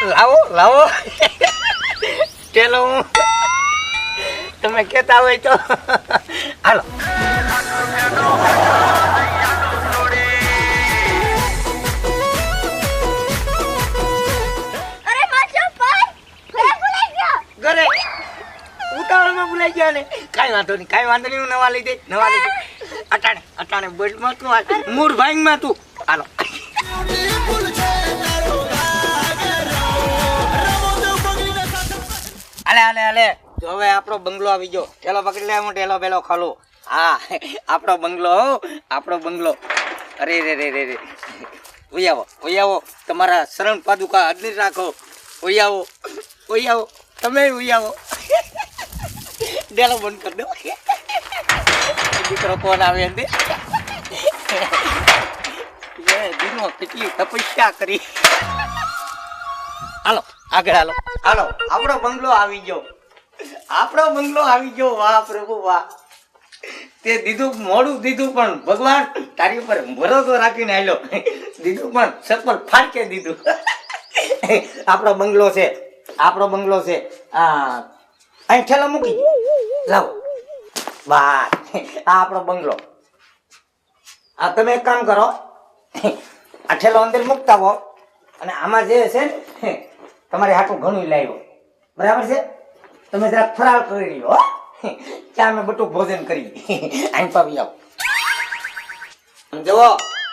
લાવો લાવો ચલો તમે કહેતા હોય તો હાલો. ઘરે ઉતાવળમાં ભૂલાઈ ગયા ને કાંઈ વાંધો નહીં હું નવા લઈ દે અટાણે બસમાં તું મૂળ ભાઈમાં તું હાલો. હાલે જો હવે આપણો બંગલો આવી ગયો. ઠેલો પકડી લે, હું ઠેલો પેલો ખાલો. હા આપણો બંગલો અરે રે આવો તમારા શરણ પાદુકા અડની રાખો. આવો તમે આવો. ડેલો બંધ કરી દો. દીકરો કોણ આવે અંદર દીનો કેટલી તપસ્યા કરી. હાલો આગળ હાલો આપણો બંગલો આવી ગયો. વાહ પ્રભુ વાહ. તે દીધું મોડું દીધું પણ ભગવાન તારી ઉપર ભરોસો રાખીને આલ્યો. દીધું પણ સફળ ફાડકે દીધું. આપણો બંગલો છે અહીં ઠેલો મૂકી લાવો. વાહ આ આપણો બંગલો. આ તમે એક કામ કરો, આ ઠેલો અંદર મૂકતા હો અને આમાં જે છે ને તમારે હાટું ઘણું લાવ્યો બરાબર છે. તમે જરાક ફરાળ કરી લો. ત્યાં મેં બટું ભોજન કરી અહીં પાવી આવો. જુઓ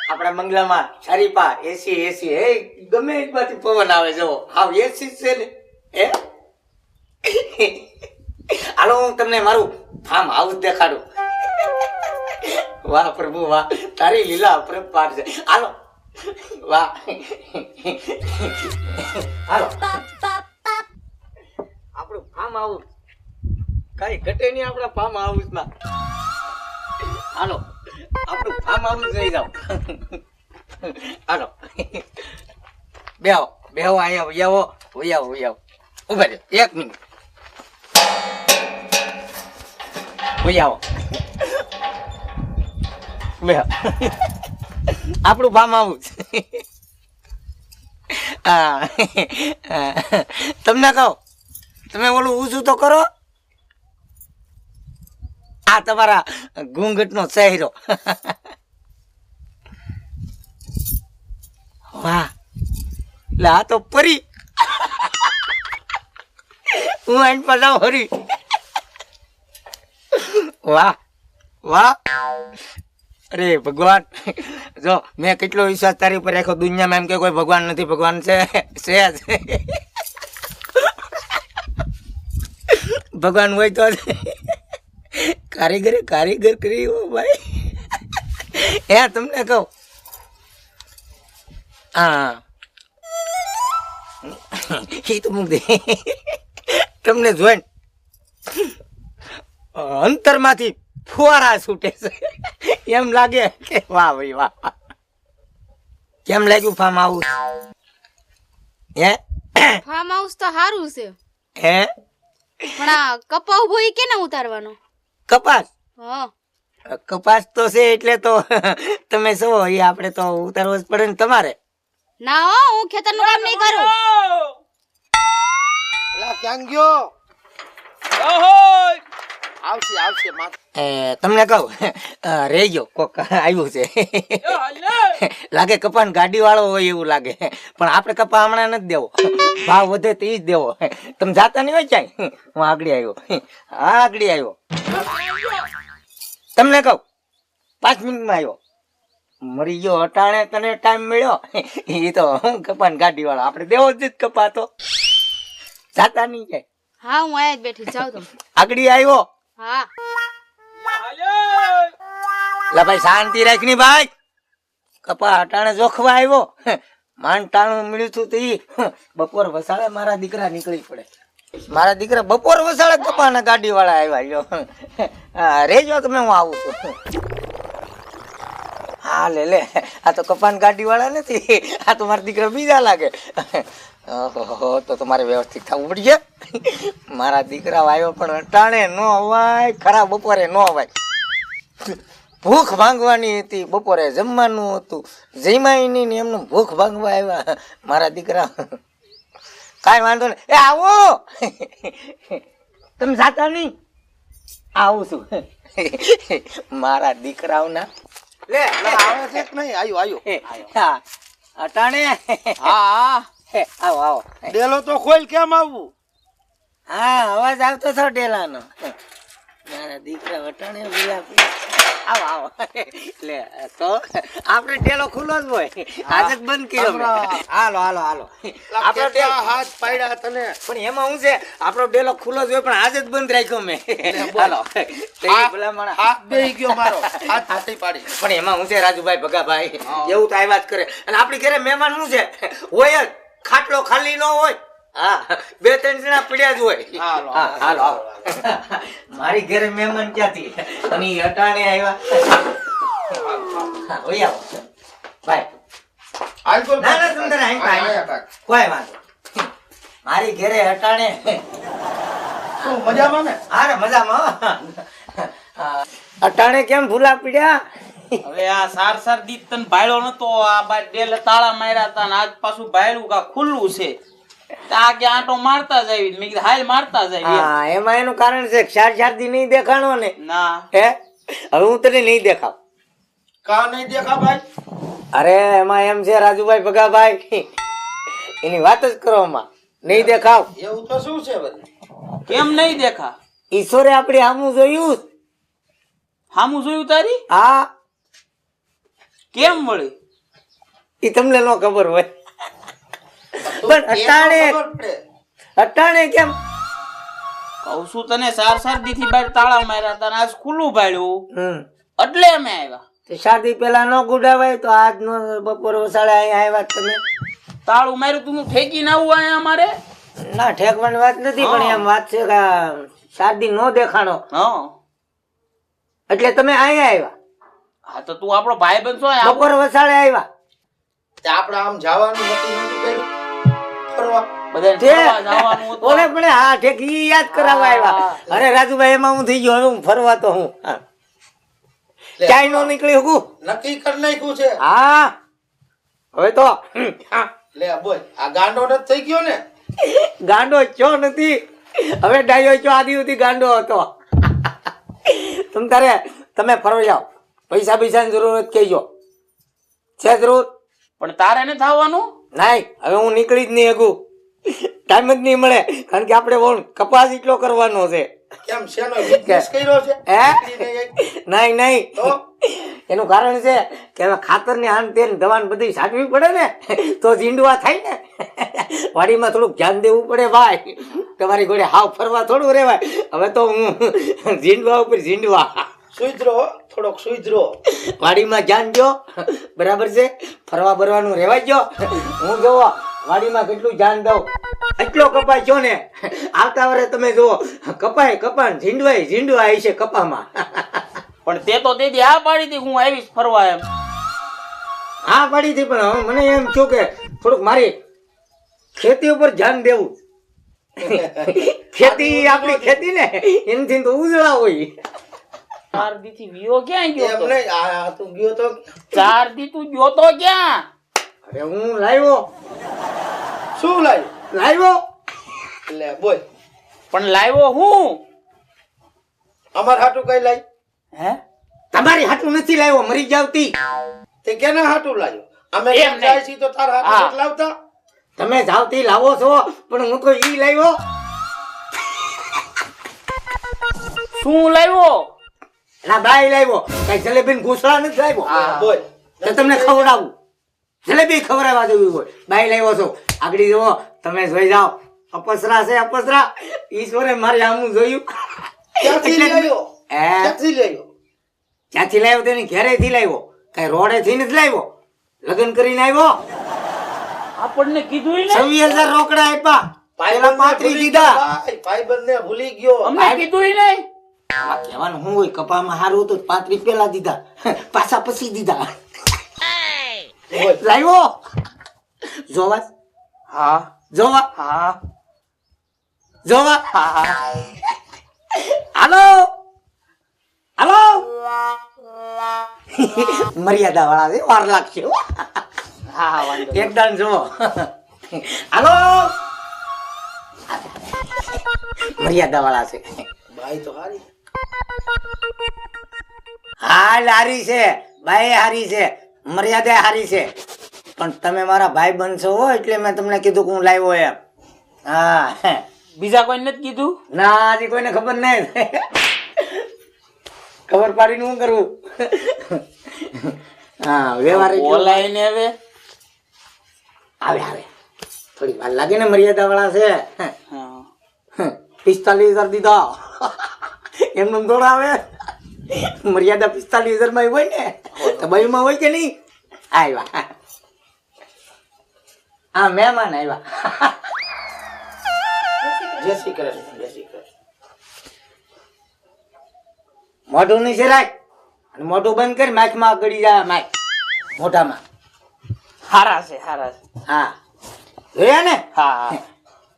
આપણા બંગલામાં શરીફા એસી ગમે એક બાજુ પવન આવે. જુઓ હાવ એસી છે ને હાલો હું તમને મારું ફાર્મ હાઉસ દેખાડું. વાહ પ્રભુ વાહ તારી લીલા અપરંપાર છે. હાલો વાહ હાલો આપણું ફાર્મ હાઉસ કઈ ઘટે નહીં આપણા ફાર્મ હાઉસમાં. હાલો આપણું ફાર્મ હાઉસ જઈ જાઓ. હાલો બેહો આવો ઉભા રહ્યો 1 મિનિટ. આવો બેહો આપણું ફાર્મ હાઉસ. તમને કહો તમે ઓલું ઊંચું તો કરો. આ તમારા ઘૂંઘટનો ચહેરો. વાહ લે આ તો પરી. હું આઈને પાછા હરી. વાહ અરે ભગવાન જો મેં કેટલો વિશ્વાસ તારી ઉપર રાખ્યો. દુનિયામાં એમ કે કોઈ ભગવાન નથી, ભગવાન છે. ભગવાન હોય તો કારીગર કરી ભાઈ. તમને કહું હા એ તો મૂક દે. તમને જોઈને અંતરમાંથી ફુવારા છૂટે છે એમ લાગે કે વાહ ભાઈ વાહ. કેમ લાગ્યું ફાર્મ હાઉસ? ફાર્મ હાઉસ તો સારું છે પણ આ કપા ઉભો ઈ કેને ઉતારવાનો? કપાસ તો છે એટલે તો તમે છો એ આપણે તો ઉતારવો જ પડે ને તમારે. ના હો હું ખેતરનું કામ નહીં કરું. લા ક્યાં ગયો? આવશે તમને કહું રેજો કોક આવ્યું છે. લાગે કપાન ગાડી વાળો હોય એવું લાગે, પણ આપણે કપા હમણાં નથી દેવો. ભાવ વધે તો ઈ જ દેવો. તમે જાતા નહીં હોય ચાઈ. હું આગળ આવ્યો. તમને કહું 5 મિનિટમાં આવ્યો. મરી ગયો અટાણે તને ટાઈમ મળ્યો. એ તો હું કપાન ગાડી વાળો આપણે દેવો જ કપા તો જાતા નહીં જાય. હા હું આયા જ બેઠી જાઉં તમે આગળ આવ્યો. હા લા ભાઈ શાંતિ રાખની ભાઈ. કપા અટાણે જોખવા આવ્યો. માંડ ટાણું મળ્યું હતું તો ઈ બપોર વસાળે મારા દીકરા નીકળી પડે. મારા દીકરા બપોર વસાળે કપાના ગાડી વાળા આવ્યા. રેજો તમે હું આવું છું. હા લે આ તો કપાન ગાડી વાળા નથી, આ તો મારા દીકરા બીજા લાગે. ઓહો તો તમારે વ્યવસ્થિત થવું પડશે. મારા દીકરા આવ્યો પણ અટાણે નો અવાય, ખરા બપોરે નો અવાય. ભૂખ ભાંગવાની હતી, બપોરે જમવાનું હતું, જમ્યા નહીં ને એમનું ભૂખ ભાંગવા આવ્યા મારા દીકરા. કાંઈ વાંધો નહીં. એ આવો તમે જાતા નહીં? આવું છું મારા દીકરાઓના. લે આવે છે કે નહીં? આયો હા, અટાણે હા આવો આવો. ડેલો તો ખોલ, કેમ આવવું? હા, અવાજ આવતો હતો ડેલાનો. મારા દીકરા અટાણે બોલ્યા. આવો આવો. લે તો આપણે ડેલો ખુલ્લો જ હોય, આજ જ બંધ કર્યો મેં. હાલો હાલો હાલો. આપણો ડેલો હાથ પાડ્યા તને. પણ એમાં શું છે, આપણો ડેલો ખુલ્લો જ હોય પણ આજ જ બંધ રાખ્યો મેં. હાલો તો ઈ ભલા માણસ. હાથ બેહી ગયો મારો, હાથ હાથી પાડી. પણ એમાં શું છે રાજુભાઈ ભગાભાઈ, એવું તો આવ્યા જ કરે. અને આપણી ઘરે મહેમાન શું છે, હોય જ, ખાટલો ખાલી ન હોય. હા, 2-3 જણા પડ્યા જ હોય. હાલો, હા, હાલો હાલો. મારી ઘરે મહેમાન ક્યાંથી અને ઈ અટાણે આવ્યા. હા, ઓય આવો ભાઈ. હાલ તો ના ના સુંદર અહીં પાય. કોઈ વાંધો. મારી ઘરે અટાણે. શું મજામાં ને? અરે મજામાં હો. અટાણે કેમ ભૂલા પડ્યા? હવે આ સાર દીત તને ભાયલો નતો, આ બાર ડેલે તાળા માર્યા હતા ને આજ પાછું ભાયલું કા ખુલ્લું છે. આ કે આંટો મારતા જ આવી, મેં કીધું હાલ મારતા જ આવી. હા, એમાં એનું કારણ છે કે 4 દી નહીં દેખાણો ને. ના હે, હવે હું તને નહીં દેખાવ. કા નહીં દેખા ભાઈ? અરે એમાં એમ છે રાજુભાઈ ભગાભાઈ, એની વાત જ કરો માં. નહીં દેખાવ એવું તો શું છે બધું? કેમ નહીં દેખા? ઈશ્વરે આપડી સામું જોયું. હામું જોયું તારી? હા, કેમ વળી? ઈ તમને ન ખબર હોય. પણ અટાણે કેમ? કહું છું તને, સાર દી થી બાર તાળા માર્યા હતા ને આજ ખુલ્લું ભાડ્યું એટલે અમે આવ્યા. તો શાદી પેલા ન ગુડાવાય તો આજ નો બપોર વસાડે અહીંયા આવ્યા તમે. તાળું માર્યું તું ઠેકી ના આવું અહીંયા અમારે? ના, ઠેકવાની વાત નથી, પણ એમ વાત છે કે શાદી નો દેખાણો હા, એટલે તમે અહીંયા આવ્યા. હા તો તું આપણો ભાઈ બનશો. બપોર વસાડે આવ્યા. આપણે આમ જવાનું નતું કર્યું ફરવા. ઓલે પણ હા ઠેક ઈ યાદ કરાવવા આવ્યા. અરે રાજુભાઈ એમાં હું થઈ ગયો, હવે હું ફરવા તો હું ક્યાંય નો નીકળી શકું. નક્કી કરી નાખ્યું છે. હા, હવે તો લે બોલ, આ ગાંડો નથી થઈ ગયો ને? ગાંડો ચો નથી, હવે ડાયો ચો. આદિ સુધી ગાંડો હતો. તમે ફરવા જાઓ, પૈસા પૈસાની જરૂર નથી કહેજો. છે જરૂર? પણ તારે ને થવાનું નહીં, હવે હું નીકળી જ નહીં શકું. ટાઈમ જ નહીં મળે, કારણ કે આપણે કપાસ એટલો કરવાનો છે. કેમ શેનો બિઝનેસ કર્યો છે? હે? નહીં તો એનું કારણ છે કે હવે ખાતરની આન તેલ દવાને બધી સાચવી પડે ને, તો ઝીંડવા થાય ને. વાડીમાં થોડુંક ધ્યાન દેવું પડે ભાઈ. તમારી ઘોડે હાવ ફરવા થોડું રહેવાય. હવે તો હું ઝીંડવા ઉપર ઝીંડવા. સુધરો, થોડોક સુધરો. વાડીમાં ધ્યાન દો, બરાબર છે? ફરવા બરવાનું રહેવા દો. હું જોવો વાડીમાં કેટલું ધ્યાન દઉં. એટલો કપાય છો ને, આવતા વરે તમે જુઓ કપાય ઝીંડવા છે કપામાં. પણ તે તો તેથી હા પાડી હતી હું આવીશ ફરવા એમ. હા પાડી હતી, પણ હવે મને એમ થયું કે થોડુંક મારી ખેતી ઉપર ધ્યાન દેવું. ખેતી આપણી ખેતી ને એનાથી તો ઉજળા હોય. 4 દી થી વિયો ક્યાં ગયો એમ તો? નહીં, આ તું ગયો તો 4 દી તું ગયો તો ક્યાં? અરે હું લાવ્યો. શું લાવ્યો લે બોલ, પણ લાવ્યો હું? અમાર હાટું કઈ લાઈ? હે? તમારી હાટું નથી લાવ્યો, મરી જાવતી. તે કેના હાટું લાવ્યો? અમે એમ કેમ નહીં. જાય છીએ તો તાર હાટું હા. નથી લાવતા? તમે જાવતી લાવો છો, પણ હું તો ઈ લાવ્યો. શું લાવ્યો? ના બાઈ લાવ્યો, કઈ જલેબી ઘૂસડા નથી લાવ્યો. બોલ, તો તમને ખવડાવું, જલેબી ખવડાવવા દેવી હોય. બાઈ લાવ્યો છો, આગળ જુઓ, તમે જોઈ જાઓ. અપસરા છે અપસરા. ઈશ્વરે મારી આમું જોયું. ક્યાંથી એટલે- લાવ્યો? હે? ક્યાંથી લાવ્યો? ક્યાંથી લાવ્યો? તેની ઘરેથી લાવ્યો, કઈ રોડે થી નથી લાવ્યો. લગ્ન કરીને આવ્યો. આપણને કીધું ને? 26,000 રોકડા આપ્યા, પેલા 35 દીધા. ભાઈબંધને ભૂલી ગયો. અમને કીધું નહીં? આ કહેવાનું શું હોય, કપામાં સારું હતું 35 પેલા દીધા, પાછા પછી દીધા. બોલ, લાવ્યો જોવા હા જોવા હા જોવા. હા. હાલો હાલો. મર્યાદા વાળા છે, વાર લાગશે હો. હા વાંધો નહીં. એકદમ જુઓ. હાલો મર્યાદા વાળા છે. બાઈ તો હારી. હા હારી છે, બાઈ હારી છે, મર્યાદા હારી છે, પણ તમે મારા ભાઈ બનશો હો એટલે મેં તમને કીધું કે હું લાવ્યો એમ. હા બીજા કોઈ નથી કીધું? ના હજી કોઈને ખબર નહીં. ખબર પાડીને શું કરવું? હા વ્યવહાર બોલાય ને હવે. આવે આવે થોડી વાર લાગે ને, મર્યાદા વાળા છે. હા 45,000 દીધા એમનું થોડા આવે. મર્યાદા 45,000 માં હોય ને તો બાઈ માં હોય કે નહીં? આવ્યા હા મહેમાન આવ્યા. જય શ્રી કૃષ્ણ, જય શ્રી કૃષ્ણ. મોઢું ની છે રાખ અને મોઢું બંધ કરી માથમાં ગળી જાય માથ મોઢામાં. હારા છે, હારા છે. હા જોયા ને? હા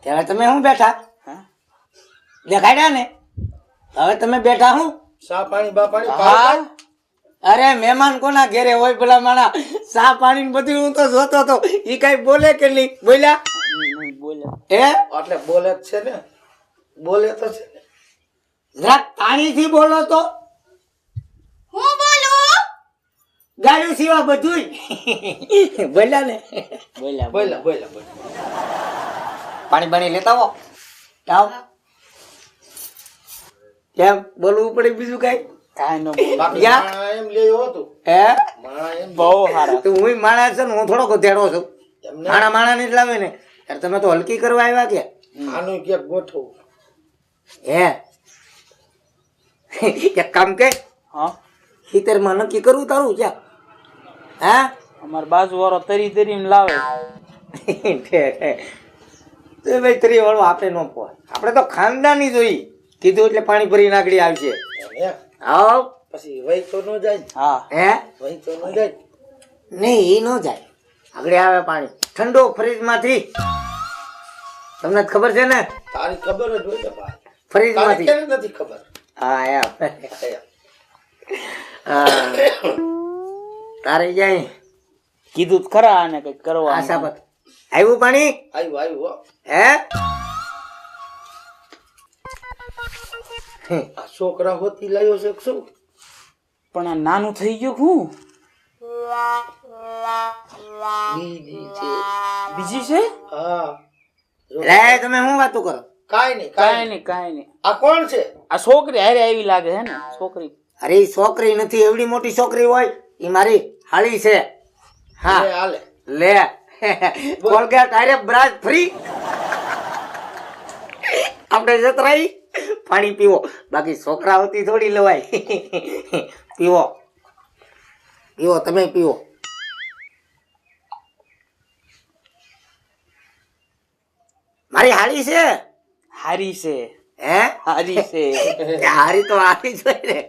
ત્યારે તમે શું બેઠા હા. દેખાડ્યા ને? હવે તમે બેઠા હું? સા પાણી બા પાણી હા પાણી. અરે મહેમાન કોના ઘેરે હોય ભલા માણા? સા પાણી ને બધું હું તો જોતો હતો. ઈ કઈ બોલે કે નહીં? બોલ્યા બોલ્યા. હે? એટલે બોલે જ છે ને, બોલે તો છે ને. જરાક પાણીથી બોલો તો. હું બોલું? ગાયું સિવા બધું બોલ્યા ને? બોલ્યા બોલા બોલા બોલા. પાણી બાણી લેતા આવો. આવ. કેમ બોલવું પડે બીજું કઈ? કાંઈ ન બોલ. બાકી યા. માણા એમ લેયો હતું. હે? માણા એમ બહુ હારા. તો હું માણસ છું ને, હું થોડો ગધેડો છું. એમને માણા માણા ને જ લાવે ને. ત્યારે તમે તો હલકી કરવા આવ્યા કે? આનું ક્યાંક ગોઠવું. હે? એક કામ કે હા હિતરમાં નક્કી કરવું તારું ક્યાં? હા અમાર બાજુ વાળો તરી તરી લાવે. ભાઈ તરી વાળો આપણે નો પોય. આપણે તો ખાનદાની જોઈ. કીધું એટલે પાણી ભરી નાગડી આવશે. એમ. આવ. પછી વહી તો ન જાય. હા હે? વહી તો ન જાય. નહીં એ નો જાય. આગળ આવે પાણી ઠંડો ફ્રીજ માંથી. તમને જ ખબર છે ને? તારી ખબર જ હોય ને ભાઈ. ફ્રીજ તારે માંથી. કેમ નથી ખબર? હા એમ. એમ. હા. તારે જાય કીધું તો ખરા આને કઈક કરવા. આશા પર આવ્યું પાણી? આવ્યું આવ્યું હો. હે? આ છોકરા હોતી લાવ્યો છે કે શું? પણ આ નાનું થઈ ગયું હું. બીજી છે. બીજી છે? હા. લે તમે શું વાતું કરો? કાંઈ નહીં કાંઈ કાંઈ નહીં. નહીં કાંઈ નહીં. આ કોણ છે? આ છોકરી હારે આવી લાગે છે ને છોકરી. અરે ઈ છોકરી નથી, એવડી મોટી છોકરી હોય ઈ મારી હાળી છે. હા લે, હાલે. લે કોલગેટ આરે બ્રાશ ફ્રી. આપણે જતરાઈ પાણી પીવો, બાકી છોકરા હોતી થોડી લવાય. પીવો પીવો તમે પીવો. મારી હાળી છે. હારી છે, હે? હારી છે. હારી તો હારી જ હોય ને.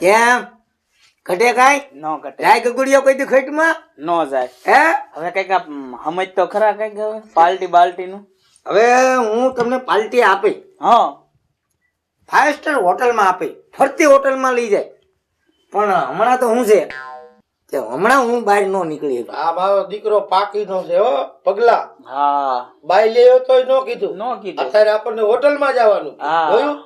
કેમ ઘટે કાંઈ? નો ઘટે. લાય ગગુડિયો કોઈ દી ખોટમાં? નો જાય. હે? હવે કઈક સમજ તો ખરા કઈક હવે પાર્ટી બાલ્ટી નું. હવે હું તમને પાર્ટી આપી, હા 5 સ્ટાર હોટલમાં આપી, ફરતી હોટલમાં લઈ જાય. પણ હમણાં તો શું છે કે હમણાં હું બહાર નો નીકળી શકું. આ મારો દીકરો પાકીનો છે હો પગલા. હા બાઈ લેયો તોય નો કીધું. નો કીધું. અત્યારે આપણને હોટલમાં જવાનું. હા. જોયું?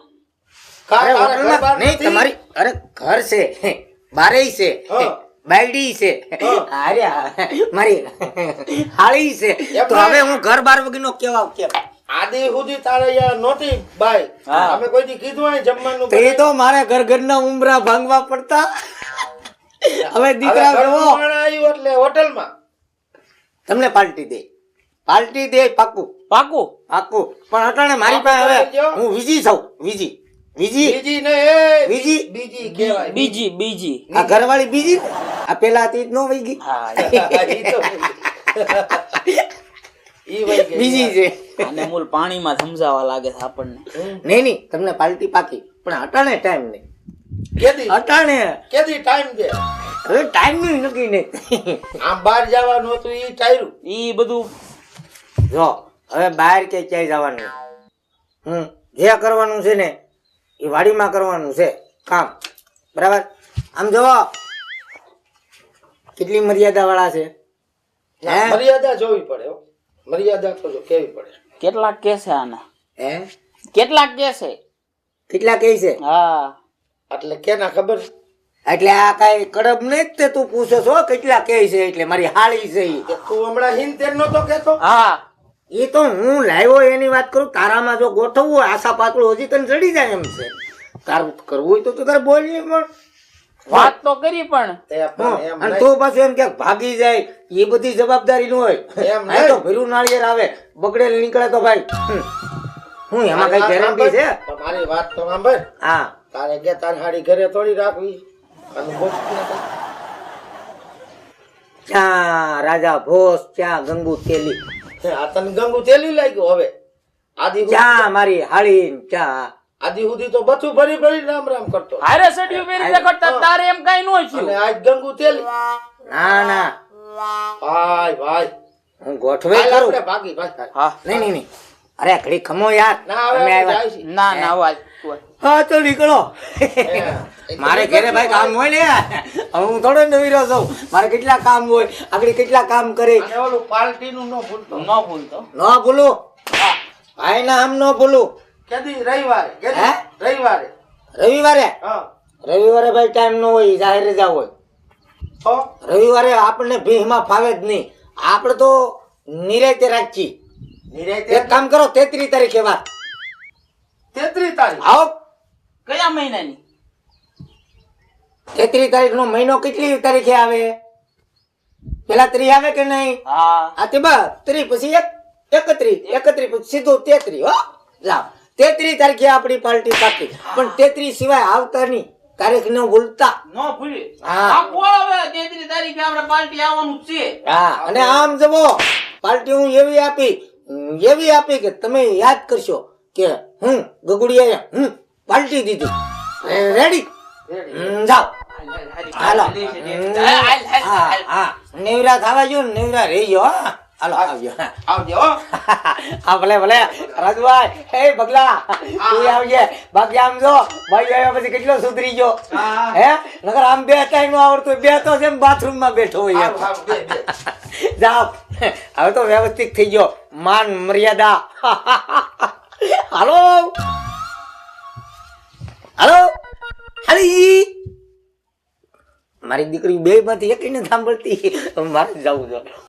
અરે કાંઈ તારે ઘર હોટલમાં બહાર નહીં, નથી? તમારી અરે ઘર છે, બારેય છે, હા. બાયડી છે, હા. અરે મારી હાળી છે. તો એમ હવે હું ઘર બાર વગરનો કેવા કેમ? આદિ સુધી તારે અહીંયા નહોતી બાઈ. હા. અમે કોઈ દી કીધું હોય જમવાનું તો એ તો મારે ઘર ઘરના ઉમરા ભાંગવા પડતા. હવે દીકરા હવે ઘરનું ગણો. માણસ આવ્યું એટલે હોટલમાં. તમને પાર્ટી દે, પાર્ટી દે પાકું પાકું. પાકું. પણ અટાણે મારી પાસે હવે હું વિજી છું, વિજી વિજી બીજી ને એ બીજી? બીજી કહેવાય. બીજી બીજી. આ ઘરવાળી બીજી ને? આ પેલા હતી જ નો વહી ગઈ. હા ઈ તો ઈ વઈ ગઈ. બીજી છે. આને મૂળ પાણીમાં સમજાવવા લાગે છે આપણને. નહીં નહીં તમને પાર્ટી પાકી, પણ અટાણે ટાઈમ નહીં. કેદી અટાણે કેદી ટાઈમ દે. હવે ટાઈમ નું નક્કી નહીં. આમ બહાર જવાનું હતું ઈ ટાયરું. ઈ બધું જો હવે બહાર કે ક્યાંય જવાનું નહીં. જે કરવાનું છે ને એ વાડીમાં કરવાનું છે કામ, બરાબર? આમ જોવો કેટલી મર્યાદા વાળા છે. હે? મર્યાદા જોવી પડે હો. મર્યાદા તો જો કેવી પડે. કેટલાક કે છે આના હે કેટલાક કે છે કેટલા કહે છે હા એટલે કેના ખબર એટલે આ કઈ કડબ નહીં જ તે તું પૂછો છો કેટલા કહે છે એટલે મારી હાળી છે ઈ. કે તું હમણાં હિન તેર નતો કેતો હા એ તો હું લાવ્યો એની વાત કરું તારામાં જો ગોઠવવું હોય આશા પાતળું હજી તને ચડી જાય એમ છે તારું કરવું હોય તો તું તારે બોલીએ પણ વાત તો કરી પણ તે પણ એમ અને નહીં. તો પાછું એમ કે ભાગી જાય એ બધી જવાબદારી નું હોય એમ આ તો નહીં. ભીરું નાળિયેર આવે બગડેલ નીકળે તો ભાઈ હું એમાં કઈ ગેરંટી છે મારી વાત તો સાંભળ હા તારે કે તારી હાડી ઘરે થોડી રાખવી અને ગોઠવી નાખે. ક્યાં રાજા ભોસ ક્યાં ગંગુ તેલી આ તને ગંગુ તેલી લાગ્યું હવે આદિ સુધી- ક્યાં મારી હાળી ક્યાં આદિ સુધી તો બધું ભરી ભરી રામ રામ કરતો હારે સડ્યું પહેરીને કરતા તારે એમ કઈ નો અને થયું આજ ગંગુ તેલી ના ના ભાઈ ભાઈ હું ગોઠવે હાલ કરું આપણે ભાગી ભાઈ હા નહીં નહીં નહીં અરે ઘડી ખમો યાર ના હવે તમે આપણે આવ્યા જાય છે. ના ના વાત હા તો નીકળો હે. મારે ઘરે ભાઈ કામ હોય ને હવે હું થોડો નવીરો છું મારે કેટલા કામ હોય આગળ કેટલા કામ કરે અને ઓલું પાર્ટીનું ન ભૂલતો ન ભૂલતો ન ભૂલું ભાઈ ના આમ ન ભૂલું કેદી રવિવારે હે? કેદી રવિવારે રવિવારે હા રવિવારે ભાઈ ટાઈમ ન હોય જાહેર રજા હોય તો રવિવારે આપણને ભીહમાં ફાવે જ નહીં આપણે તો નિરાયતે રાખી નિરાંતે એક કામ કરો 33 તારીખે વાત 33 તારીખ આવો કયા મહિનાની 33 તારીખ નો મહિનો કેટલી તારીખે આવે પેલા 3 આવે કે નહીં હા આ તે બસ 3 પછી 31 પછી સીધું 33 હો લાવ 33 તારીખે આપણી પાર્ટી પાકી પણ 33 સિવાય આવતા નહીં તારીખ ન ભૂલતા ન ભૂલી હા. આ કોણ હવે 33 તારીખે આપણે પાર્ટી આવવાનું જ છે હા અને આમ જવો પાર્ટી હું એવી આપી કે તમે યાદ કરશો કે હું ગગુડિયા હું પાર્ટી દીધી રેડી જાઓ હાલો હા હા નેવરા થવા જો નેવરા રહી ગયો હા હાલો આવજો આવજો હો. હા ભલે ભલે રાજભાઈ હે બગલા તું આવજે બાકી આમ જો ભાઈ આવ્યા પછી કેટલો સુધરી ગયો હા. હે નકર આમ બે ટાઈમ નું આવડતું બે તો છે બાથરૂમ માં બેઠો હોય આવ, આવ, બે, બે. જાઓ હવે તો વ્યવસ્થિત થઈ ગયો માન મર્યાદા હાલો હાલો હાલી મારી દીકરી બે માંથી એક સાંભળતી મારે જવું છે